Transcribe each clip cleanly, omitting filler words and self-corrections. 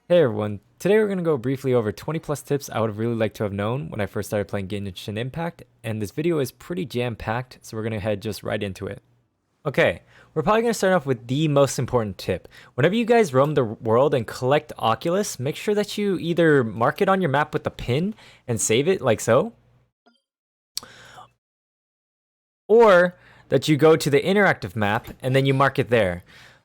Hey everyone, today we're going to go briefly over 20 plus tips I would have really liked to have known when I first started playing Genshin Impact, and this video is pretty jam-packed, so we're going to head just right into it. Okay, we're probably going to start off with the most important tip. Whenever you guys roam the world and collect Oculus, make sure that you either mark it on your map with a pin and save it like so, or that you go to the interactive map and then you mark it there.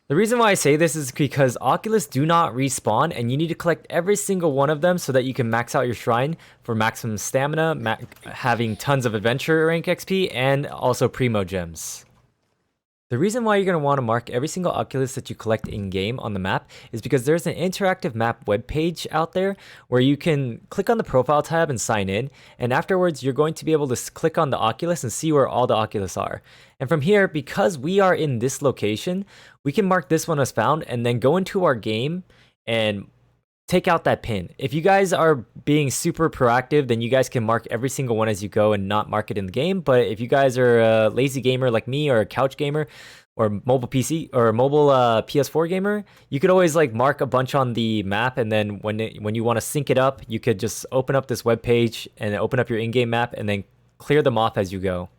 The reason why I say this is because Oculus do not respawn, and you need to collect every single one of them so that you can max out your shrine for maximum stamina, having tons of adventure rank XP, and also primo gems. The reason why you're going to want to mark every single Oculus that you collect in-game on the map is because there's an interactive map webpage out there where you can click on the profile tab and sign in, and afterwards you're going to be able to click on the Oculus and see where all the Oculus are. And from here, because we are in this location, we can mark this one as found and then go into our game and take out that pin. If you guys are being super proactive, then you guys can mark every single one as you go and not mark it in the game. But if you guys are a lazy gamer like me, or a couch gamer, or mobile PC or mobile PS4 gamer, you could always like mark a bunch on the map, and then when you want to sync it up, you could just open up this web page and open up your in-game map and then clear them off as you go.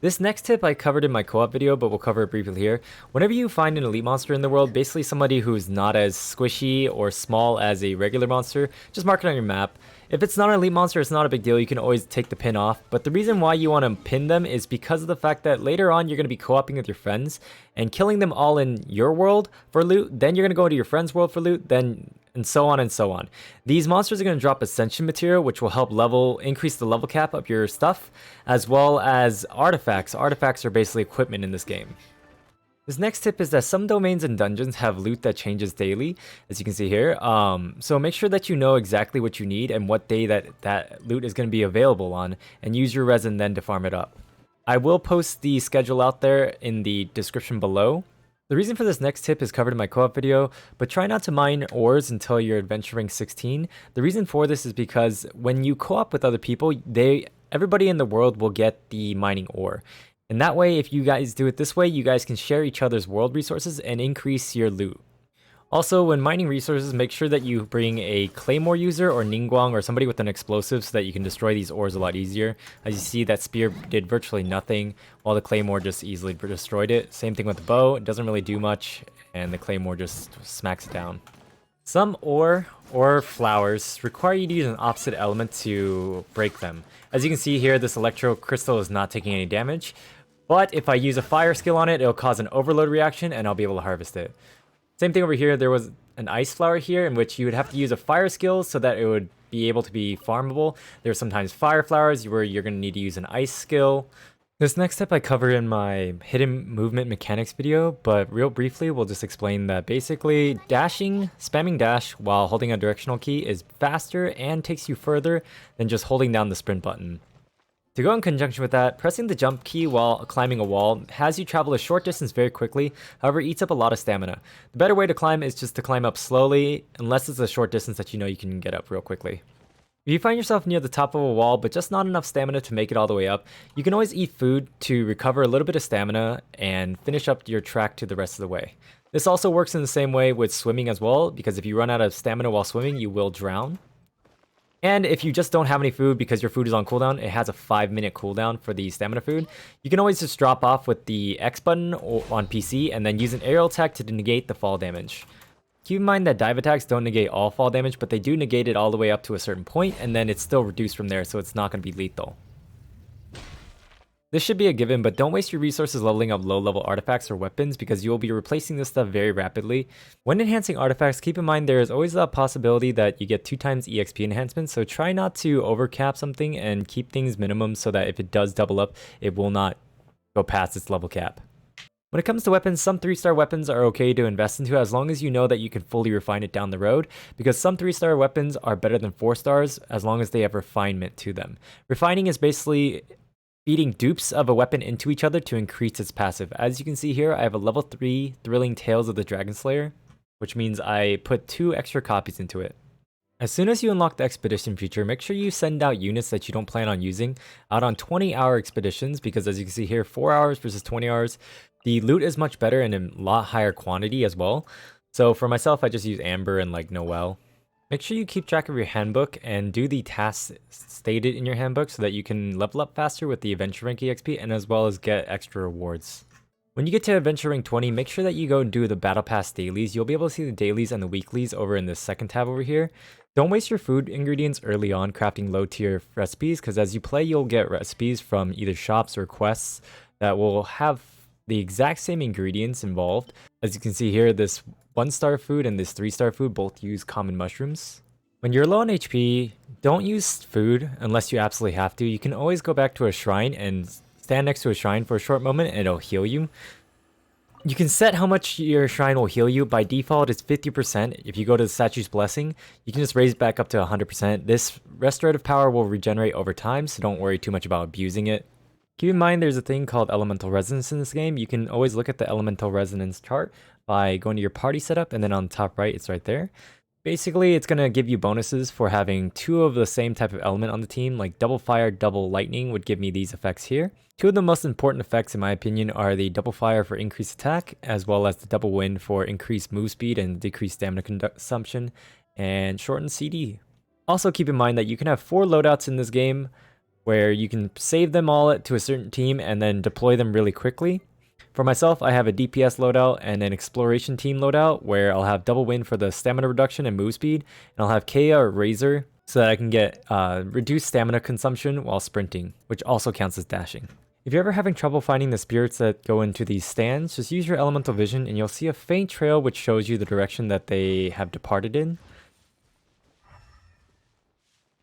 This next tip I covered in my co-op video, but we'll cover it briefly here. Whenever you find an elite monster in the world, basically somebody who's not as squishy or small as a regular monster, just mark it on your map. If it's not an elite monster, it's not a big deal. You can always take the pin off. But the reason why you want to pin them is because of the fact that later on you're going to be co-oping with your friends and killing them all in your world for loot. Then you're going to go into your friend's world for loot. Then and so on and so on. These monsters are going to drop ascension material, which will help increase the level cap of your stuff, as well as artifacts. Artifacts are basically equipment in this game. This next tip is that some domains and dungeons have loot that changes daily, as you can see here. So make sure that you know exactly what you need and what day that loot is going to be available on, and use your resin then to farm it up. I will post the schedule out there in the description below. The reason for this next tip is covered in my co-op video, but try not to mine ores until you're adventure rank 16. The reason for this is because when you co-op with other people, everybody in the world will get the mining ore. And that way, if you guys do it this way, you guys can share each other's world resources and increase your loot. Also, when mining resources, make sure that you bring a claymore user or Ningguang or somebody with an explosive so that you can destroy these ores a lot easier. As you see, that spear did virtually nothing, while the claymore just easily destroyed it. Same thing with the bow, it doesn't really do much, and the claymore just smacks it down. Some ore or flowers require you to use an opposite element to break them. As you can see here, this electro crystal is not taking any damage, but if I use a fire skill on it, it'll cause an overload reaction and I'll be able to harvest it. Same thing over here, there was an ice flower here in which you would have to use a fire skill so that it would be able to be farmable. There's sometimes fire flowers where you're going to need to use an ice skill. This next step I cover in my hidden movement mechanics video, but real briefly we'll just explain that basically spamming dash while holding a directional key is faster and takes you further than just holding down the sprint button. To go in conjunction with that, pressing the jump key while climbing a wall has you travel a short distance very quickly, however eats up a lot of stamina. The better way to climb is just to climb up slowly, unless it's a short distance that you know you can get up real quickly. If you find yourself near the top of a wall but just not enough stamina to make it all the way up, you can always eat food to recover a little bit of stamina and finish up your track to the rest of the way. This also works in the same way with swimming as well, because if you run out of stamina while swimming, you will drown. And if you just don't have any food because your food is on cooldown, it has a 5-minute cooldown for the stamina food. You can always just drop off with the X button on PC and then use an aerial attack to negate the fall damage. Keep in mind that dive attacks don't negate all fall damage, but they do negate it all the way up to a certain point, and then it's still reduced from there, so it's not going to be lethal. This should be a given, but don't waste your resources leveling up low-level artifacts or weapons because you will be replacing this stuff very rapidly. When enhancing artifacts, keep in mind there is always the possibility that you get 2 times EXP enhancements, so try not to overcap something and keep things minimum so that if it does double up, it will not go past its level cap. When it comes to weapons, some 3-star weapons are okay to invest into as long as you know that you can fully refine it down the road, because some 3-star weapons are better than 4 stars as long as they have refinement to them. Refining is basically feeding dupes of a weapon into each other to increase its passive. As you can see here, I have a level 3 Thrilling Tales of the Dragon Slayer, which means I put 2 extra copies into it. As soon as you unlock the expedition feature, make sure you send out units that you don't plan on using out on 20-hour expeditions, because as you can see here, 4 hours versus 20 hours, the loot is much better and in a lot higher quantity as well. So for myself, I just use Amber and like Noel. Make sure you keep track of your handbook and do the tasks stated in your handbook so that you can level up faster with the Adventure Rank EXP and as well as get extra rewards. When you get to Adventure Rank 20, make sure that you go and do the Battle Pass dailies. You'll be able to see the dailies and the weeklies over in the second tab over here. Don't waste your food ingredients early on crafting low tier recipes, because as you play, you'll get recipes from either shops or quests that will have the exact same ingredients involved. As you can see here, this 1-star food and this 3-star food both use common mushrooms. When you're low on HP, don't use food unless you absolutely have to. You can always go back to a shrine and stand next to a shrine for a short moment and it'll heal you. You can set how much your shrine will heal you. By default, it's 50%. If you go to the statue's blessing, you can just raise it back up to 100%. This restorative power will regenerate over time, so don't worry too much about abusing it. Keep in mind there's a thing called elemental resonance in this game. You can always look at the elemental resonance chart by going to your party setup, and then on the top right, it's right there. Basically, it's going to give you bonuses for having 2 of the same type of element on the team, like double fire, double lightning would give me these effects here. 2 of the most important effects in my opinion are the double fire for increased attack, as well as the double wind for increased move speed and decreased stamina consumption, and shortened CD. Also keep in mind that you can have 4 loadouts in this game, where you can save them all to a certain team and then deploy them really quickly. For myself, I have a DPS loadout and an exploration team loadout where I'll have double wind for the stamina reduction and move speed, and I'll have Kea or Razor so that I can get reduced stamina consumption while sprinting, which also counts as dashing. If you're ever having trouble finding the spirits that go into these stands, just use your elemental vision and you'll see a faint trail which shows you the direction that they have departed in.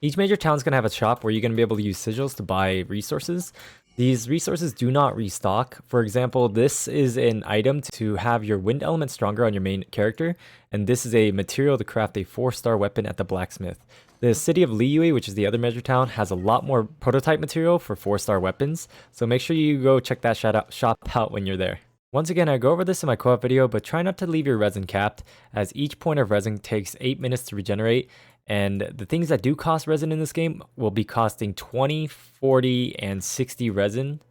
Each major town is going to have a shop where you're going to be able to use sigils to buy resources. These resources do not restock. For example, this is an item to have your wind element stronger on your main character, and this is a material to craft a 4-star weapon at the blacksmith. The city of Liyue, which is the other major town, has a lot more prototype material for 4-star weapons, so make sure you go check that shop out when you're there. Once again, I go over this in my co-op video, but try not to leave your resin capped, as each point of resin takes 8 minutes to regenerate, and the things that do cost resin in this game will be costing 20, 40, and 60 resin,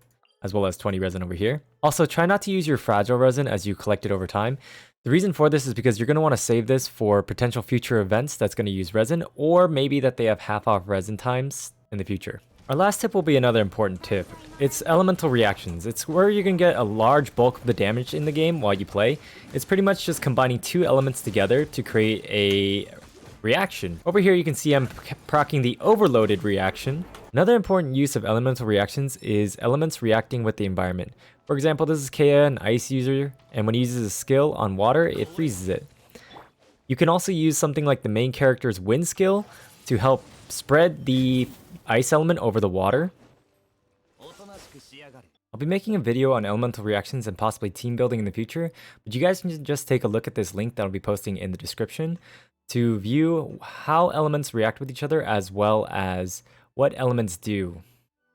as well as 20 resin over here. Also, try not to use your fragile resin as you collect it over time. The reason for this is because you're going to want to save this for potential future events that's going to use resin, or maybe that they have half off resin times in the future. Our last tip will be another important tip. It's elemental reactions. It's where you can get a large bulk of the damage in the game while you play. It's pretty much just combining 2 elements together to create a reaction. Over here you can see I'm proccing the overloaded reaction. Another important use of elemental reactions is elements reacting with the environment. For example, this is Kea, an ice user, and when he uses a skill on water, it freezes it. You can also use something like the main character's wind skill to help spread the ice element over the water. I'll be making a video on elemental reactions and possibly team building in the future, but you guys can just take a look at this link that I'll be posting in the description to view how elements react with each other as well as what elements do.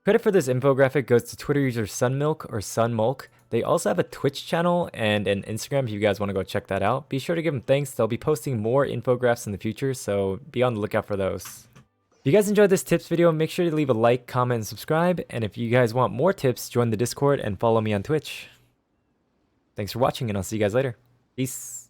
Credit for this infographic goes to Twitter user Sunmilk or Sunmulk. They also have a Twitch channel and an Instagram if you guys want to go check that out. Be sure to give them thanks. They'll be posting more infographics in the future, so be on the lookout for those. If you guys enjoyed this tips video, make sure to leave a like, comment, and subscribe. And if you guys want more tips, join the Discord and follow me on Twitch. Thanks for watching, and I'll see you guys later. Peace.